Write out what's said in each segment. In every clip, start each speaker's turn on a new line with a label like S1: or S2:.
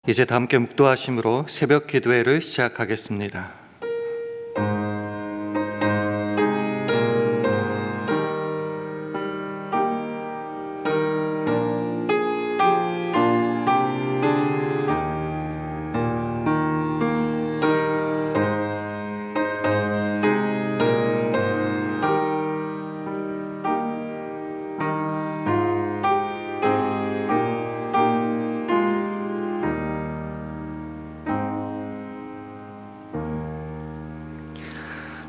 S1: 이제 다 함께 묵도하심으로 새벽 기도회를 시작하겠습니다.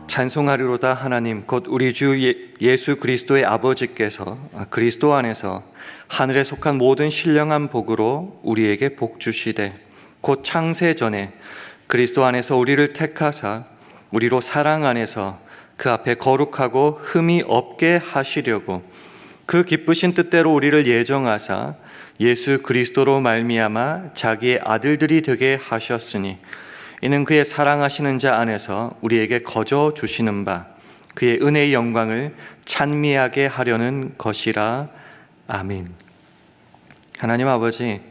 S1: 찬송하리로다. 하나님 곧 우리 주 예수 그리스도의 아버지께서 그리스도 안에서 하늘에 속한 모든 신령한 복으로 우리에게 복 주시되 곧 창세 전에 그리스도 안에서 우리를 택하사 우리로 사랑 안에서 그 앞에 거룩하고 흠이 없게 하시려고 그 기쁘신 뜻대로 우리를 예정하사 예수 그리스도로 말미암아 자기의 아들들이 되게 하셨으니 이는 그의 사랑하시는 자 안에서 우리에게 거저 주시는 바 그의 은혜의 영광을 찬미하게 하려는 것이라. 아멘. 하나님 아버지,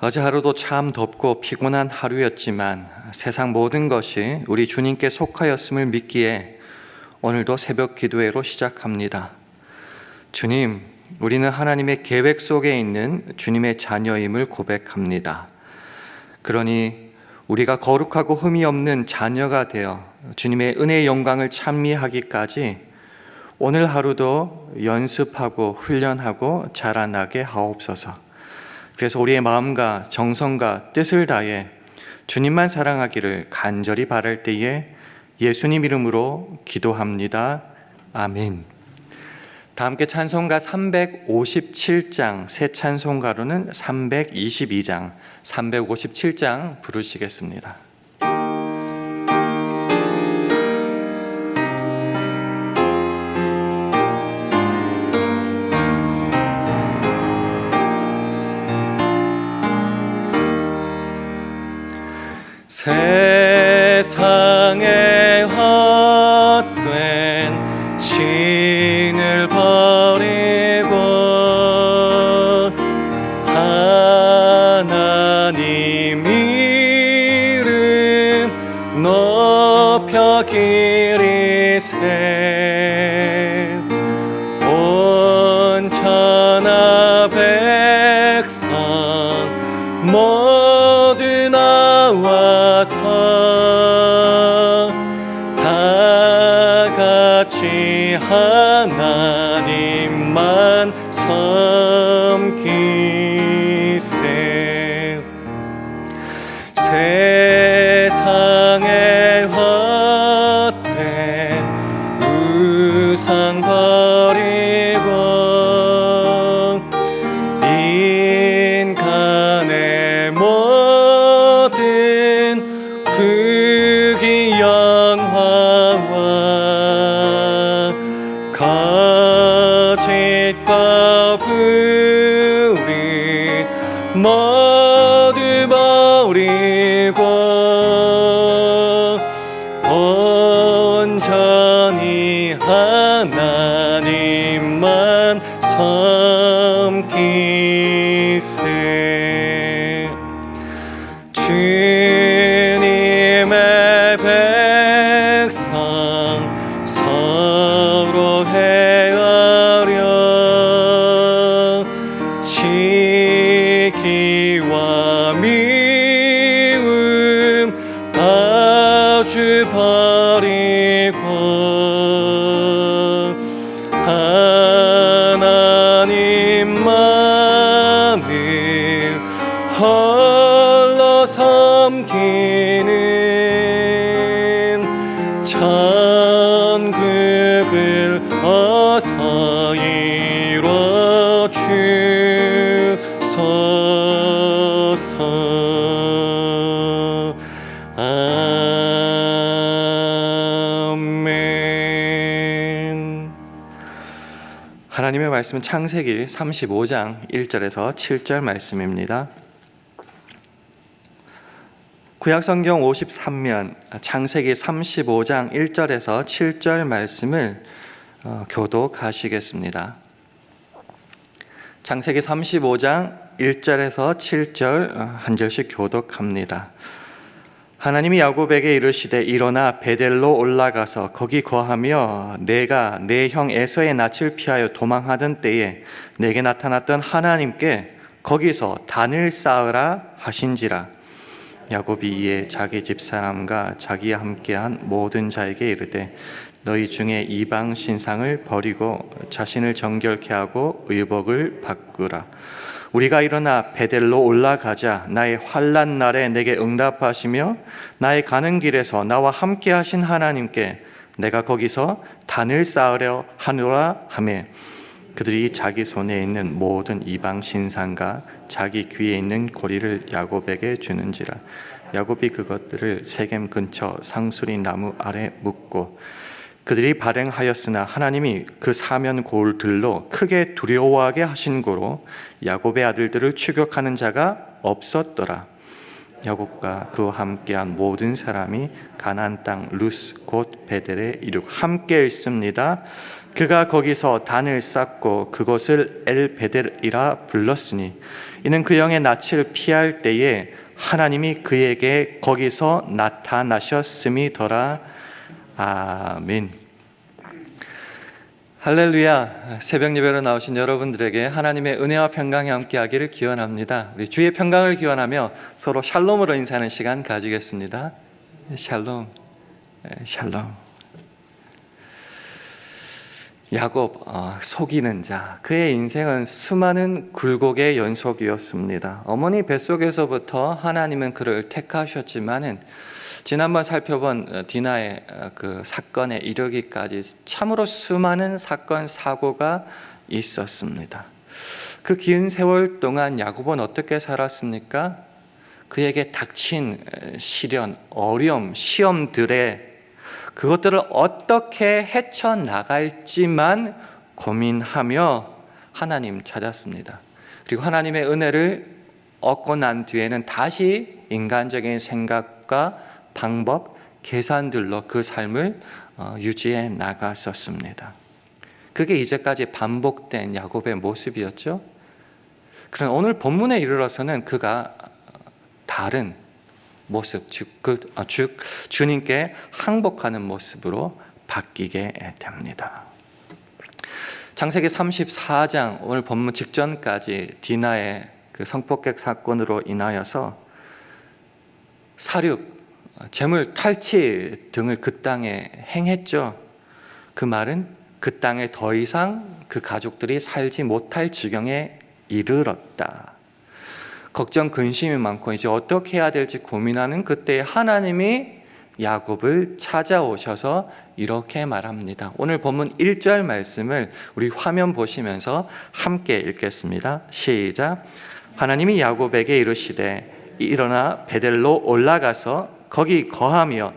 S1: 어제 하루도 참 덥고 피곤한 하루였지만 세상 모든 것이 우리 주님께 속하였음을 믿기에 오늘도 새벽 기도회로 시작합니다. 주님, 우리는 하나님의 계획 속에 있는 주님의 자녀임을 고백합니다. 그러니 우리가 거룩하고 흠이 없는 자녀가 되어 주님의 은혜의 영광을 찬미하기까지 오늘 하루도 연습하고 훈련하고 자라나게 하옵소서. 그래서 우리의 마음과 정성과 뜻을 다해 주님만 사랑하기를 간절히 바랄 때에 예수님 이름으로 기도합니다. 아멘. 다 함께 찬송가 357장, 새 찬송가로는 322장, 357장 부르시겠습니다. 세상에 헛된 신을 버리고 하나님 이름 높여 기리세 온 천하 백성 모두 나와서 다 같이 하나님만 섬기세 세상에 헛된 우상 버리고 인간의 모든 부귀 영화와 거짓과 불의 모두 버리고 온전히 하나님만 섬기세 주님의 백성 서로 헤아려 시기와 미움 아주 버리고 하나님만을 홀로 섬기는 천국을 어서 이뤄 주소서. 아멘. 하나님의 말씀은 창세기 35장 1절에서 7절 말씀입니다. 구약성경 53면 창세기 35장 1절에서 7절 말씀을 교독하시겠습니다. 창세기 35장 1절에서 7절 한 절씩 교독합니다. 하나님이 야곱에게 이르시되 일어나 베델로 올라가서 거기 거하며 내가 내 형 에서의 낯을 피하여 도망하던 때에 내게 나타났던 하나님께 거기서 단을 쌓으라 하신지라. 야곱이 이에 자기 집사람과 자기와 함께한 모든 자에게 이르되 너희 중에 이방 신상을 버리고 자신을 정결케 하고 의복을 바꾸라. 우리가 일어나 베델로 올라가자. 나의 환난 날에 내게 응답하시며 나의 가는 길에서 나와 함께 하신 하나님께 내가 거기서 단을 쌓으려 하노라 하며 그들이 자기 손에 있는 모든 이방 신상과 자기 귀에 있는 고리를 야곱에게 주는지라. 야곱이 그것들을 세겜 근처 상수리 나무 아래 묻고 그들이 발행하였으나 하나님이 그 사면 골들로 크게 두려워하게 하신 고로 야곱의 아들들을 추격하는 자가 없었더라. 야곱과 그와 함께한 모든 사람이 가나안 땅 루스 곧 베델에 이르고 함께 있습니다. 그가 거기서 단을 쌓고 그곳을 엘 베델이라 불렀으니 이는 그 영의 낯을 피할 때에 하나님이 그에게 거기서 나타나셨음이더라. 아멘. 할렐루야. 새벽 예배로 나오신 여러분들에게 하나님의 은혜와 평강이 함께하기를 기원합니다. 우리 주의 평강을 기원하며 서로 샬롬으로 인사하는 시간 가지겠습니다. 샬롬, 샬롬. 야곱, 속이는 자. 그의 인생은 수많은 굴곡의 연속이었습니다. 어머니 뱃속에서부터 하나님은 그를 택하셨지만은 지난번 살펴본 디나의 그 사건에 이르기까지 참으로 수많은 사건 사고가 있었습니다. 그 긴 세월 동안 야곱은 어떻게 살았습니까? 그에게 닥친 시련, 어려움, 시험들에 그것들을 어떻게 헤쳐나갈지만 고민하며 하나님 찾았습니다. 그리고 하나님의 은혜를 얻고 난 뒤에는 다시 인간적인 생각과 방법, 계산들로 그 삶을 유지해 나갔었습니다. 그게 이제까지 반복된 야곱의 모습이었죠. 그러나 오늘 본문에 이르러서는 그가 다른 모습, 즉 주님께 항복하는 모습으로 바뀌게 됩니다. 창세기 34장 오늘 본문 직전까지 디나의 그 성폭격 사건으로 인하여서 살육, 재물 탈취 등을 그 땅에 행했죠. 그 말은 그 땅에 더 이상 그 가족들이 살지 못할 지경에 이르렀다. 걱정 근심이 많고 이제 어떻게 해야 될지 고민하는 그때 하나님이 야곱을 찾아오셔서 이렇게 말합니다. 오늘 본문 1절 말씀을 우리 화면 보시면서 함께 읽겠습니다. 시작. 하나님이 야곱에게 이르시되 일어나 베델로 올라가서 거기 거하며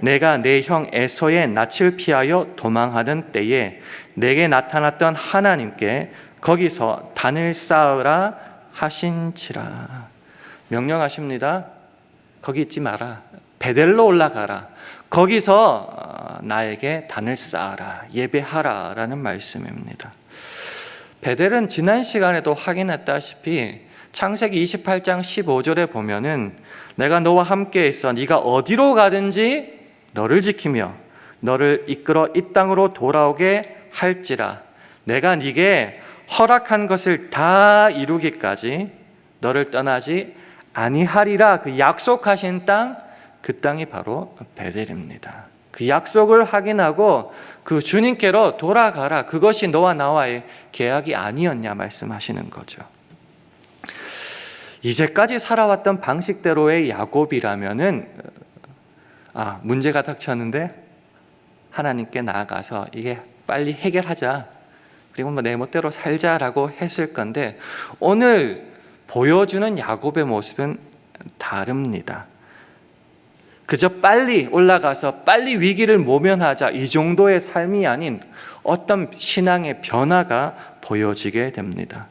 S1: 내가 내 형 에서의 낯을 피하여 도망하던 때에 내게 나타났던 하나님께 거기서 단을 쌓으라 하신지라. 명령하십니다. 거기 있지 마라. 베델로 올라가라. 거기서 나에게 단을 쌓아라. 예배하라 라는 말씀입니다. 베델은 지난 시간에도 확인했다시피 창세기 28장 15절에 보면은 내가 너와 함께 있어 네가 어디로 가든지 너를 지키며 너를 이끌어 이 땅으로 돌아오게 할지라. 내가 네게 허락한 것을 다 이루기까지 너를 떠나지 아니하리라. 그 약속하신 땅, 그 땅이 바로 베델입니다. 그 약속을 확인하고 그 주님께로 돌아가라. 그것이 너와 나와의 계약이 아니었냐 말씀하시는 거죠. 이제까지 살아왔던 방식대로의 야곱이라면은 문제가 닥쳤는데 하나님께 나아가서 이게 빨리 해결하자. 그리고 내 멋대로 살자라고 했을 건데 오늘 보여주는 야곱의 모습은 다릅니다. 그저 빨리 올라가서 빨리 위기를 모면하자 이 정도의 삶이 아닌 어떤 신앙의 변화가 보여지게 됩니다.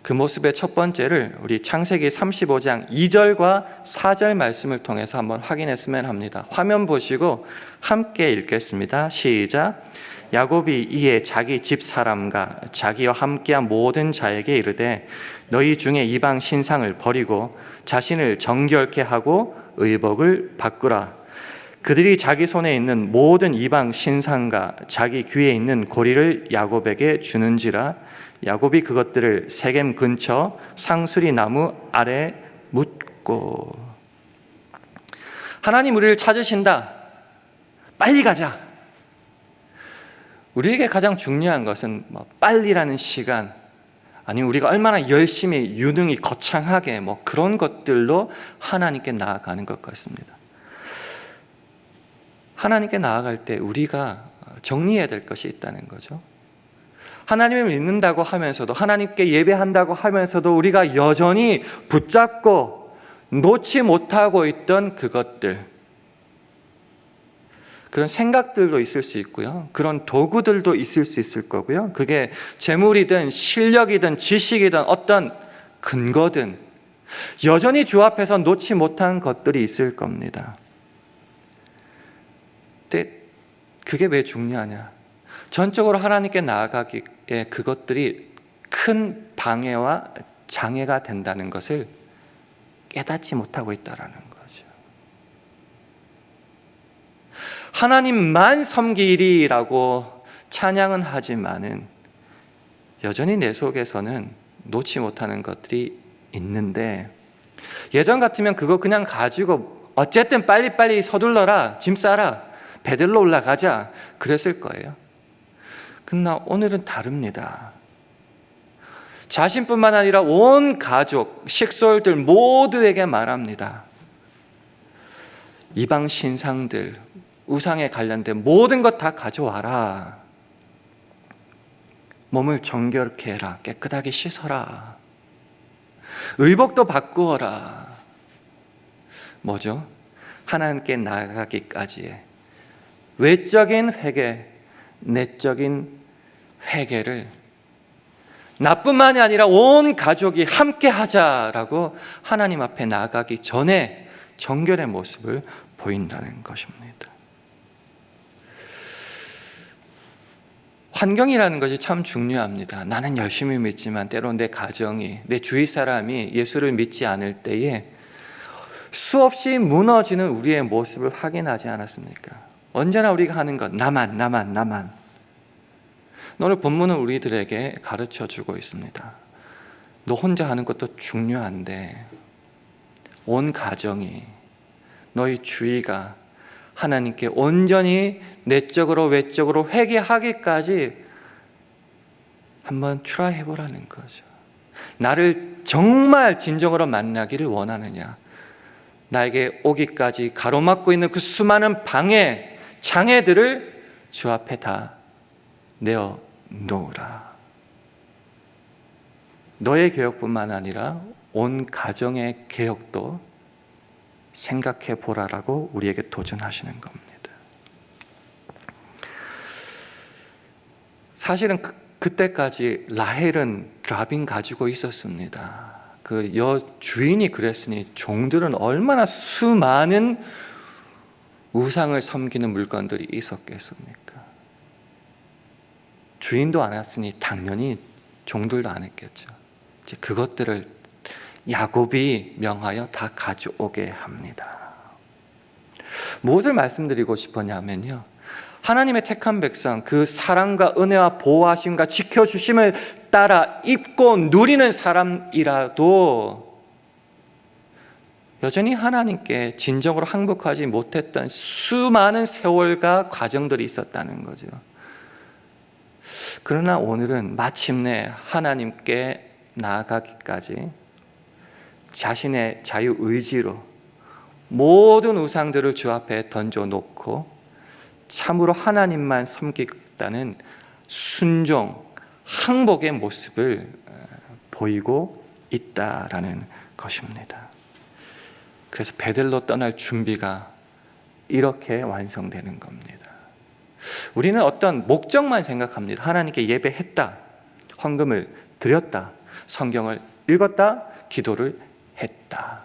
S1: 그 모습의 첫 번째를 우리 창세기 35장 2절과 4절 말씀을 통해서 한번 확인했으면 합니다. 화면 보시고 함께 읽겠습니다. 시작. 야곱이 이에 자기 집 사람과 자기와 함께한 모든 자에게 이르되 너희 중에 이방 신상을 버리고 자신을 정결케 하고 의복을 바꾸라. 그들이 자기 손에 있는 모든 이방 신상과 자기 귀에 있는 고리를 야곱에게 주는지라. 야곱이 그것들을 세겜 근처 상수리 나무 아래 묻고. 하나님 우리를 찾으신다. 빨리 가자. 우리에게 가장 중요한 것은 빨리라는 시간, 아니면 우리가 얼마나 열심히 유능히 거창하게 그런 것들로 하나님께 나아가는 것 같습니다. 하나님께 나아갈 때 우리가 정리해야 될 것이 있다는 거죠. 하나님을 믿는다고 하면서도, 하나님께 예배한다고 하면서도 우리가 여전히 붙잡고 놓지 못하고 있던 그것들, 그런 생각들도 있을 수 있고요. 그런 도구들도 있을 수 있을 거고요. 그게 재물이든 실력이든 지식이든 어떤 근거든 여전히 주 앞에서 놓지 못한 것들이 있을 겁니다. 근데 그게 왜 중요하냐? 전적으로 하나님께 나아가기에 그것들이 큰 방해와 장애가 된다는 것을 깨닫지 못하고 있다는 거죠. 하나님만 섬기리라고 찬양은 하지만은 여전히 내 속에서는 놓지 못하는 것들이 있는데, 예전 같으면 그거 그냥 가지고 어쨌든 빨리빨리 서둘러라, 짐 싸라, 배들로 올라가자 그랬을 거예요. 그러나 오늘은 다릅니다. 자신뿐만 아니라 온 가족, 식솔들 모두에게 말합니다. 이방 신상들, 우상에 관련된 모든 것 다 가져와라. 몸을 정결케 해라. 깨끗하게 씻어라. 의복도 바꾸어라. 뭐죠? 하나님께 나아가기까지의 외적인 회개, 내적인 회개를 나뿐만이 아니라 온 가족이 함께 하자라고 하나님 앞에 나아가기 전에 정결의 모습을 보인다는 것입니다. 환경이라는 것이 참 중요합니다. 나는 열심히 믿지만 때론 내 가정이, 내 주위 사람이 예수를 믿지 않을 때에 수없이 무너지는 우리의 모습을 확인하지 않았습니까? 언제나 우리가 하는 것, 나만. 오늘 본문은 우리들에게 가르쳐주고 있습니다. 너 혼자 하는 것도 중요한데 온 가정이, 너희 주위가 하나님께 온전히 내적으로 외적으로 회개하기까지 한번 트라이해보라는 거죠. 나를 정말 진정으로 만나기를 원하느냐? 나에게 오기까지 가로막고 있는 그 수많은 방해, 장애들을 주 앞에 다 내어놓으라. 너의 개혁뿐만 아니라 온 가정의 개혁도 생각해 보라라고 우리에게 도전하시는 겁니다. 사실은 그때까지 라헬은 라빈 가지고 있었습니다. 그 여주인이 그랬으니 종들은 얼마나 수많은 우상을 섬기는 물건들이 있었겠습니까? 주인도 안 했으니 당연히 종들도 안 했겠죠. 이제 그것들을 야곱이 명하여 다 가져오게 합니다. 무엇을 말씀드리고 싶었냐면요, 하나님의 택한 백성, 그 사랑과 은혜와 보호하심과 지켜주심을 따라 입고 누리는 사람이라도 여전히 하나님께 진정으로 항복하지 못했던 수많은 세월과 과정들이 있었다는 거죠. 그러나 오늘은 마침내 하나님께 나아가기까지 자신의 자유의지로 모든 우상들을 주 앞에 던져놓고 참으로 하나님만 섬기겠다는 순종, 항복의 모습을 보이고 있다라는 것입니다. 그래서 베들로 떠날 준비가 이렇게 완성되는 겁니다. 우리는 어떤 목적만 생각합니다. 하나님께 예배했다, 헌금을 드렸다, 성경을 읽었다, 기도를 했다.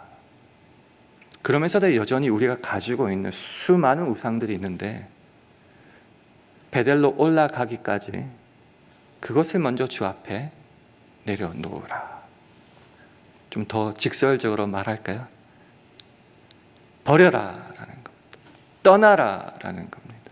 S1: 그러면서도 여전히 우리가 가지고 있는 수많은 우상들이 있는데 베델로 올라가기까지 그것을 먼저 주 앞에 내려놓으라. 좀 더 직설적으로 말할까요? 버려라 라는 겁니다. 떠나라 라는 겁니다.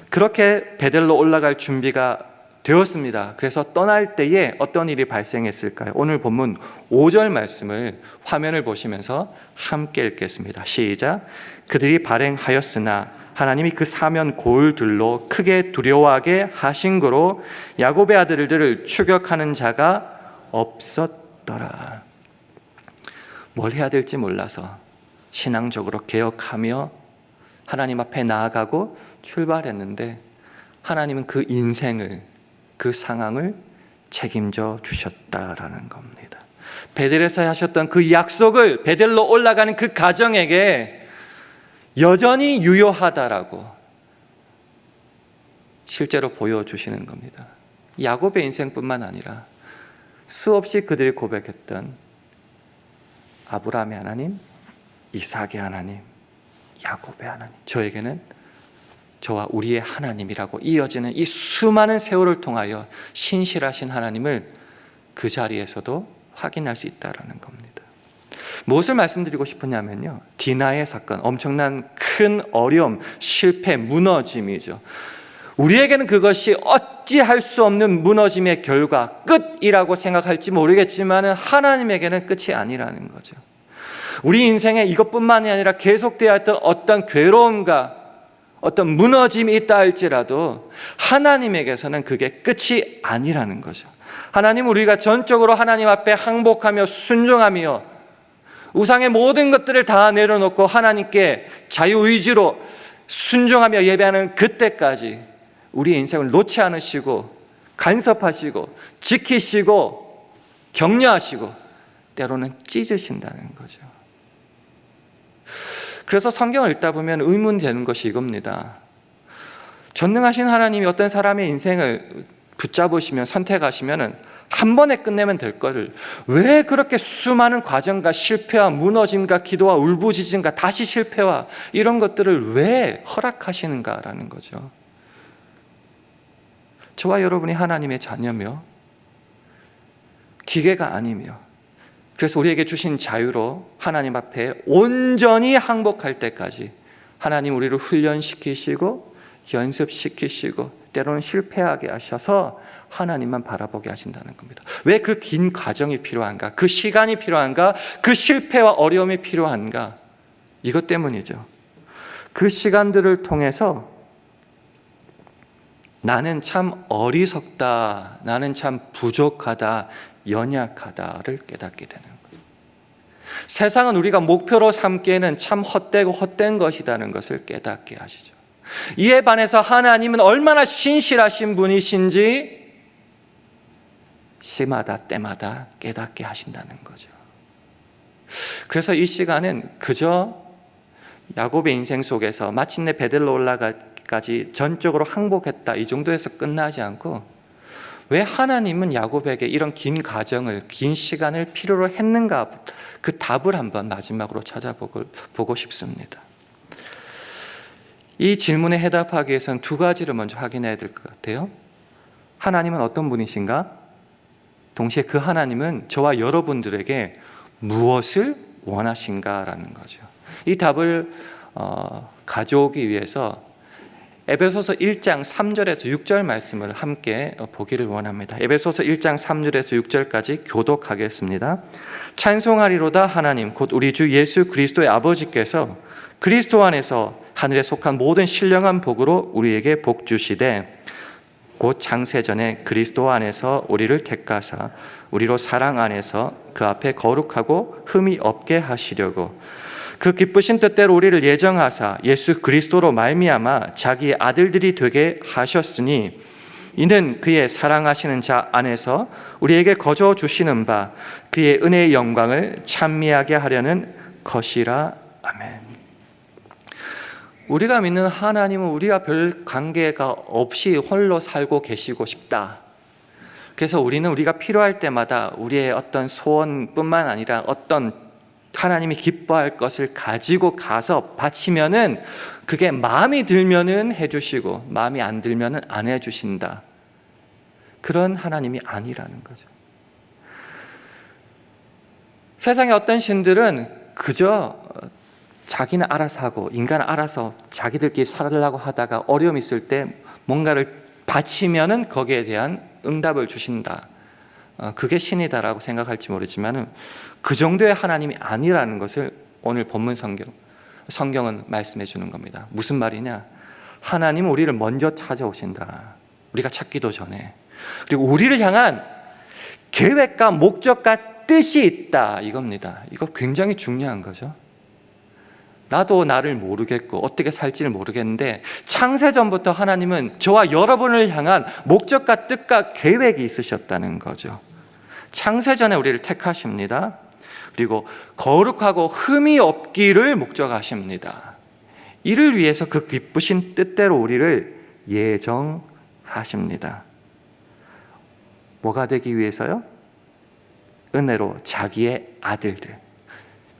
S1: 그렇게 베델로 올라갈 준비가 되었습니다. 그래서 떠날 때에 어떤 일이 발생했을까요? 오늘 본문 5절 말씀을 화면을 보시면서 함께 읽겠습니다. 시작. 그들이 발행하였으나 하나님이 그 사면 골들로 크게 두려워하게 하신 거로 야곱의 아들들을 추격하는 자가 없었더라. 뭘 해야 될지 몰라서 신앙적으로 개혁하며 하나님 앞에 나아가고 출발했는데 하나님은 그 인생을, 그 상황을 책임져 주셨다라는 겁니다. 베델에서 하셨던 그 약속을 베델로 올라가는 그 가정에게 여전히 유효하다라고 실제로 보여주시는 겁니다. 야곱의 인생뿐만 아니라 수없이 그들이 고백했던 아브라함의 하나님, 이삭의 하나님, 야곱의 하나님, 저에게는 저와 우리의 하나님이라고 이어지는 이 수많은 세월을 통하여 신실하신 하나님을 그 자리에서도 확인할 수 있다는 겁니다. 무엇을 말씀드리고 싶으냐면요, 디나의 사건, 엄청난 큰 어려움, 실패, 무너짐이죠. 우리에게는 그것이 어찌할 수 없는 무너짐의 결과, 끝이라고 생각할지 모르겠지만 하나님에게는 끝이 아니라는 거죠. 우리 인생에 이것뿐만이 아니라 계속되어야 했던 어떤 괴로움과 어떤 무너짐이 있다 할지라도 하나님에게서는 그게 끝이 아니라는 거죠. 하나님, 우리가 전적으로 하나님 앞에 항복하며 순종하며 우상의 모든 것들을 다 내려놓고 하나님께 자유의지로 순종하며 예배하는 그때까지 우리의 인생을 놓지 않으시고 간섭하시고 지키시고 격려하시고 때로는 찢으신다는 거죠. 그래서 성경을 읽다 보면 의문되는 것이 이겁니다. 전능하신 하나님이 어떤 사람의 인생을 붙잡으시면 선택하시면 한 번에 끝내면 될 거를 왜 그렇게 수많은 과정과 실패와 무너짐과 기도와 울부짖음과 다시 실패와 이런 것들을 왜 허락하시는가라는 거죠. 저와 여러분이 하나님의 자녀며 기계가 아니며 그래서 우리에게 주신 자유로 하나님 앞에 온전히 항복할 때까지 하나님 우리를 훈련시키시고 연습시키시고 때로는 실패하게 하셔서 하나님만 바라보게 하신다는 겁니다. 왜 그 긴 과정이 필요한가? 그 시간이 필요한가? 그 실패와 어려움이 필요한가? 이것 때문이죠. 그 시간들을 통해서 나는 참 어리석다, 나는 참 부족하다, 연약하다를 깨닫게 되는 거예요. 세상은 우리가 목표로 삼기에는 참 헛되고 헛된 것이라는 것을 깨닫게 하시죠. 이에 반해서 하나님은 얼마나 신실하신 분이신지 시마다 때마다 깨닫게 하신다는 거죠. 그래서 이 시간은 그저 야곱의 인생 속에서 마침내 베델로 올라가기까지 전적으로 항복했다 이 정도에서 끝나지 않고 왜 하나님은 야곱에게 이런 긴 과정을, 긴 시간을 필요로 했는가, 그 답을 한번 마지막으로 찾아보고 싶습니다. 이 질문에 해답하기 위해서는 두 가지를 먼저 확인해야 될 것 같아요. 하나님은 어떤 분이신가? 동시에 그 하나님은 저와 여러분들에게 무엇을 원하신가라는 거죠. 이 답을 가져오기 위해서 에베소서 1장 3절에서 6절 말씀을 함께 보기를 원합니다. 에베소서 1장 3절에서 6절까지 교독하겠습니다. 찬송하리로다 하나님 곧 우리 주 예수 그리스도의 아버지께서 그리스도 안에서 하늘에 속한 모든 신령한 복으로 우리에게 복 주시되 곧 창세전에 그리스도 안에서 우리를 택하사 우리로 사랑 안에서 그 앞에 거룩하고 흠이 없게 하시려고 그 기쁘신 뜻대로 우리를 예정하사 예수 그리스도로 말미암아 자기의 아들들이 되게 하셨으니 이는 그의 사랑하시는 자 안에서 우리에게 거저 주시는 바 그의 은혜의 영광을 찬미하게 하려는 것이라. 아멘. 우리가 믿는 하나님은 우리와 별 관계가 없이 홀로 살고 계시고 싶다. 그래서 우리는 우리가 필요할 때마다 우리의 어떤 소원뿐만 아니라 어떤 하나님이 기뻐할 것을 가지고 가서 바치면은 그게 마음이 들면은 해주시고 마음이 안 들면은 안 해주신다. 그런 하나님이 아니라는 거죠. 세상의 어떤 신들은 그저 자기는 알아서 하고 인간은 알아서 자기들끼리 살으려고 하다가 어려움이 있을 때 뭔가를 바치면은 거기에 대한 응답을 주신다. 그게 신이다라고 생각할지 모르지만 그 정도의 하나님이 아니라는 것을 오늘 본문 성경은 말씀해 주는 겁니다. 무슨 말이냐? 하나님은 우리를 먼저 찾아오신다. 우리가 찾기도 전에. 그리고 우리를 향한 계획과 목적과 뜻이 있다 이겁니다. 이거 굉장히 중요한 거죠. 나도 나를 모르겠고 어떻게 살지를 모르겠는데 창세전부터 하나님은 저와 여러분을 향한 목적과 뜻과 계획이 있으셨다는 거죠. 창세전에 우리를 택하십니다. 그리고 거룩하고 흠이 없기를 목적하십니다. 이를 위해서 그 기쁘신 뜻대로 우리를 예정하십니다. 뭐가 되기 위해서요? 은혜로 자기의 아들들,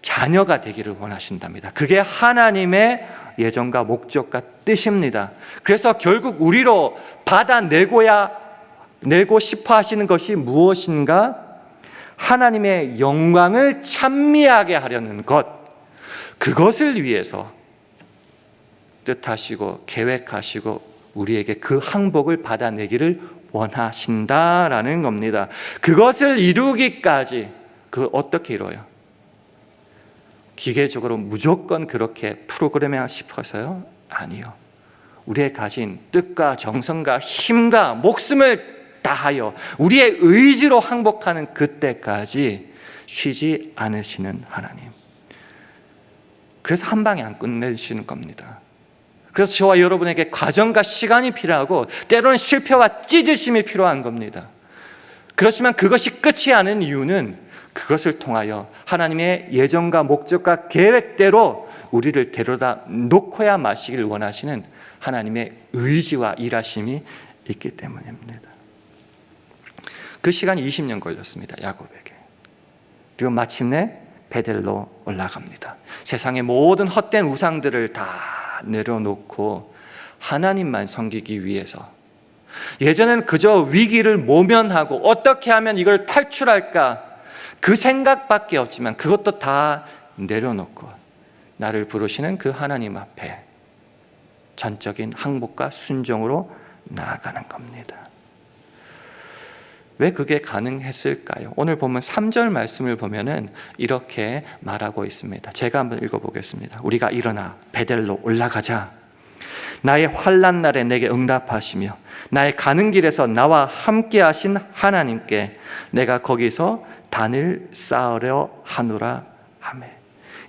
S1: 자녀가 되기를 원하신답니다. 그게 하나님의 예정과 목적과 뜻입니다. 그래서 결국 우리로 받아내고 싶어 하시는 것이 무엇인가? 하나님의 영광을 찬미하게 하려는 것, 그것을 위해서 뜻하시고 계획하시고 우리에게 그 항복을 받아내기를 원하신다라는 겁니다. 그것을 이루기까지 어떻게 이루어요? 기계적으로 무조건 그렇게 프로그램해 싶어서요? 아니요. 우리의 가진 뜻과 정성과 힘과 목숨을 다하여 우리의 의지로 항복하는 그때까지 쉬지 않으시는 하나님. 그래서 한 방에 안 끝내시는 겁니다. 그래서 저와 여러분에게 과정과 시간이 필요하고 때로는 실패와 찢으심이 필요한 겁니다. 그렇지만 그것이 끝이 아닌 이유는 그것을 통하여 하나님의 예정과 목적과 계획대로 우리를 데려다 놓고야 마시기를 원하시는 하나님의 의지와 일하심이 있기 때문입니다. 그 시간이 20년 걸렸습니다. 야곱에게. 그리고 마침내 베델로 올라갑니다. 세상의 모든 헛된 우상들을 다 내려놓고 하나님만 섬기기 위해서, 예전에는 그저 위기를 모면하고 어떻게 하면 이걸 탈출할까 그 생각밖에 없지만 그것도 다 내려놓고 나를 부르시는 그 하나님 앞에 전적인 항복과 순종으로 나아가는 겁니다. 왜 그게 가능했을까요? 오늘 보면 3절 말씀을 보면은 이렇게 말하고 있습니다. 제가 한번 읽어보겠습니다. 우리가 일어나 베델로 올라가자. 나의 환난 날에 내게 응답하시며 나의 가는 길에서 나와 함께 하신 하나님께 내가 거기서 단을 쌓으려 하노라 하매.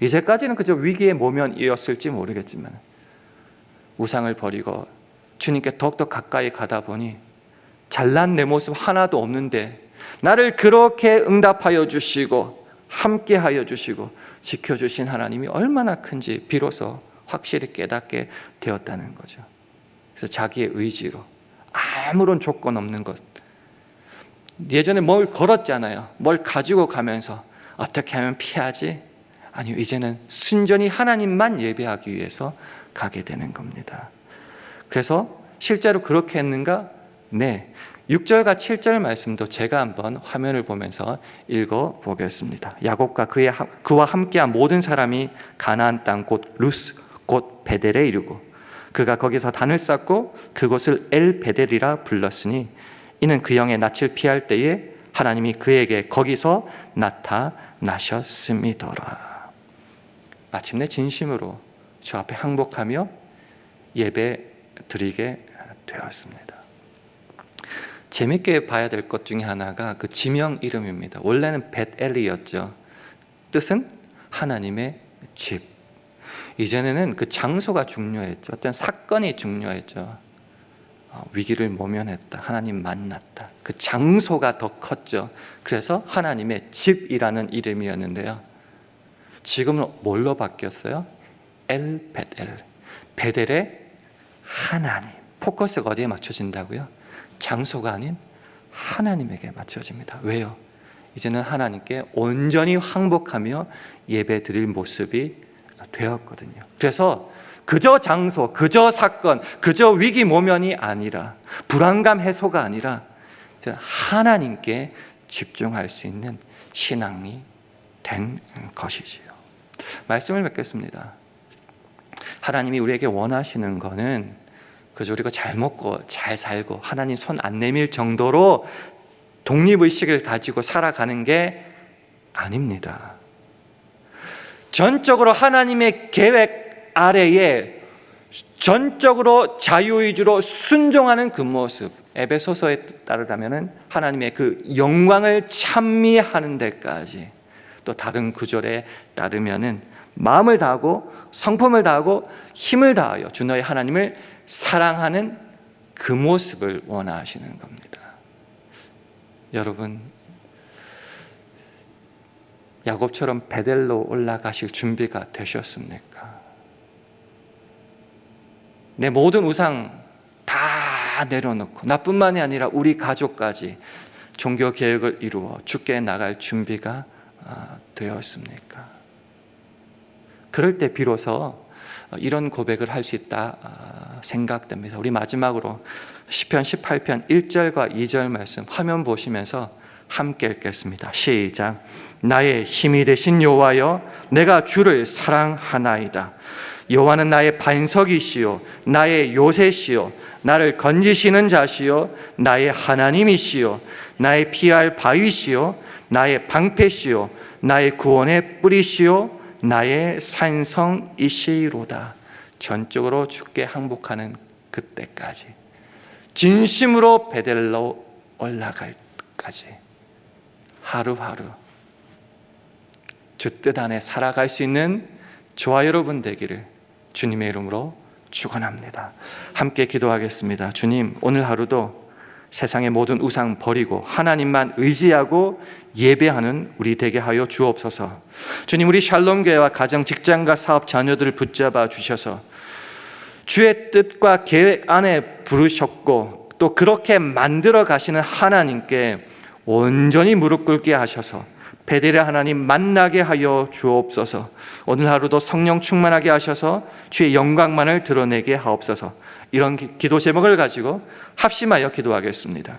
S1: 이제까지는 그저 위기의 모면이었을지 모르겠지만 우상을 버리고 주님께 더욱더 가까이 가다 보니 잘난 내 모습 하나도 없는데 나를 그렇게 응답하여 주시고 함께하여 주시고 지켜주신 하나님이 얼마나 큰지 비로소 확실히 깨닫게 되었다는 거죠. 그래서 자기의 의지로 아무런 조건 없는 것, 예전에 뭘 걸었잖아요. 뭘 가지고 가면서 어떻게 하면 피하지? 아니요, 이제는 순전히 하나님만 예배하기 위해서 가게 되는 겁니다. 그래서 실제로 그렇게 했는가? 네. 6절과 7절 말씀도 제가 한번 화면을 보면서 읽어보겠습니다. 야곱과 그와 함께한 모든 사람이 가나안 땅 곧 루스 곧 베델에 이르고 그가 거기서 단을 쌓고 그곳을 엘 베델이라 불렀으니 이는 그 영의 낯을 피할 때에 하나님이 그에게 거기서 나타나셨음이더라. 마침내 진심으로 주 앞에 항복하며 예배 드리게 되었습니다. 재밌게 봐야 될 것 중에 하나가 그 지명 이름입니다. 원래는 벳엘이었죠. 뜻은 하나님의 집. 이전에는 그 장소가 중요했죠. 어떤 사건이 중요했죠. 위기를 모면했다. 하나님 만났다. 그 장소가 더 컸죠. 그래서 하나님의 집이라는 이름이었는데요. 지금은 뭘로 바뀌었어요? 엘 베델. 베델의 하나님. 포커스가 어디에 맞춰진다고요? 장소가 아닌 하나님에게 맞춰집니다. 왜요? 이제는 하나님께 온전히 항복하며 예배 드릴 모습이 되었거든요. 그래서 그저 장소, 그저 사건, 그저 위기 모면이 아니라, 불안감 해소가 아니라 하나님께 집중할 수 있는 신앙이 된 것이지요. 말씀을 맺겠습니다. 하나님이 우리에게 원하시는 것은 그저 우리가 잘 먹고 잘 살고 하나님 손 안 내밀 정도로 독립의식을 가지고 살아가는 게 아닙니다. 전적으로 하나님의 계획 아래에 전적으로 자유의지로 순종하는 그 모습, 에베소서에 따르자면 하나님의 그 영광을 찬미하는 데까지, 또 다른 구절에 따르면 마음을 다하고 성품을 다하고 힘을 다하여 주 너의 하나님을 사랑하는 그 모습을 원하시는 겁니다. 여러분, 야곱처럼 베델로 올라가실 준비가 되셨습니까? 내 모든 우상 다 내려놓고 나뿐만이 아니라 우리 가족까지 종교 계획을 이루어 주께 나갈 준비가 되었습니까? 그럴 때 비로소 이런 고백을 할 수 있다 생각됩니다. 우리 마지막으로 시편 18편 1절과 2절 말씀 화면 보시면서 함께 읽겠습니다. 시작. 나의 힘이 되신 여호와여, 내가 주를 사랑하나이다. 여호와는 나의 반석이시요 나의 요새시요 나를 건지시는 자시요 나의 하나님이시요 나의 피할 바위시요 나의 방패시요 나의 구원의 뿌리시요 나의 산성이시로다. 전적으로 주께 항복하는 그때까지, 진심으로 베델로 올라갈 때까지 하루하루 주 뜻 안에 살아갈 수 있는 저와 여러분 되기를 주님의 이름으로 축원합니다. 함께 기도하겠습니다. 주님, 오늘 하루도 세상의 모든 우상 버리고 하나님만 의지하고 예배하는 우리 되게 하여 주옵소서. 주님, 우리 샬롬교회와 가정, 직장과 사업, 자녀들을 붙잡아 주셔서 주의 뜻과 계획 안에 부르셨고 또 그렇게 만들어 가시는 하나님께 온전히 무릎 꿇게 하셔서 베델의 하나님 만나게 하여 주옵소서. 오늘 하루도 성령 충만하게 하셔서 주의 영광만을 드러내게 하옵소서. 이런 기도 제목을 가지고 합심하여 기도하겠습니다.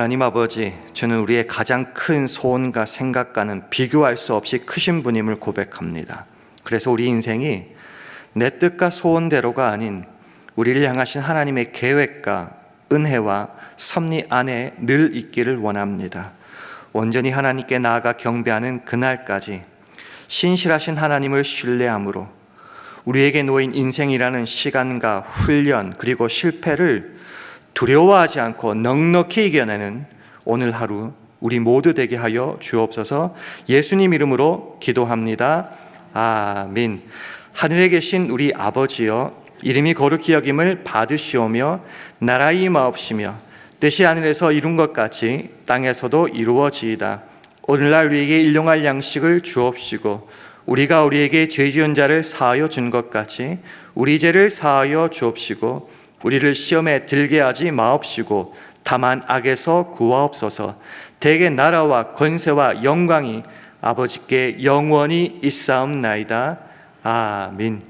S1: 하나님 아버지, 주는 우리의 가장 큰 소원과 생각과는 비교할 수 없이 크신 분임을 고백합니다. 그래서 우리 인생이 내 뜻과 소원대로가 아닌 우리를 향하신 하나님의 계획과 은혜와 섭리 안에 늘 있기를 원합니다. 온전히 하나님께 나아가 경배하는 그날까지 신실하신 하나님을 신뢰함으로 우리에게 놓인 인생이라는 시간과 훈련 그리고 실패를 두려워하지 않고 넉넉히 이겨내는 오늘 하루 우리 모두 되게 하여 주옵소서. 예수님 이름으로 기도합니다. 아멘. 하늘에 계신 우리 아버지여, 이름이 거룩히 여김을 받으시오며 나라의 임하옵시며 뜻이 하늘에서 이룬 것 같이 땅에서도 이루어지이다. 오늘날 우리에게 일용할 양식을 주옵시고 우리가 우리에게 죄 지은 자를 사하여 준 것 같이 우리 죄를 사하여 주옵시고 우리를 시험에 들게 하지 마옵시고 다만 악에서 구하옵소서. 대개 나라와 권세와 영광이 아버지께 영원히 있사옵나이다. 아멘.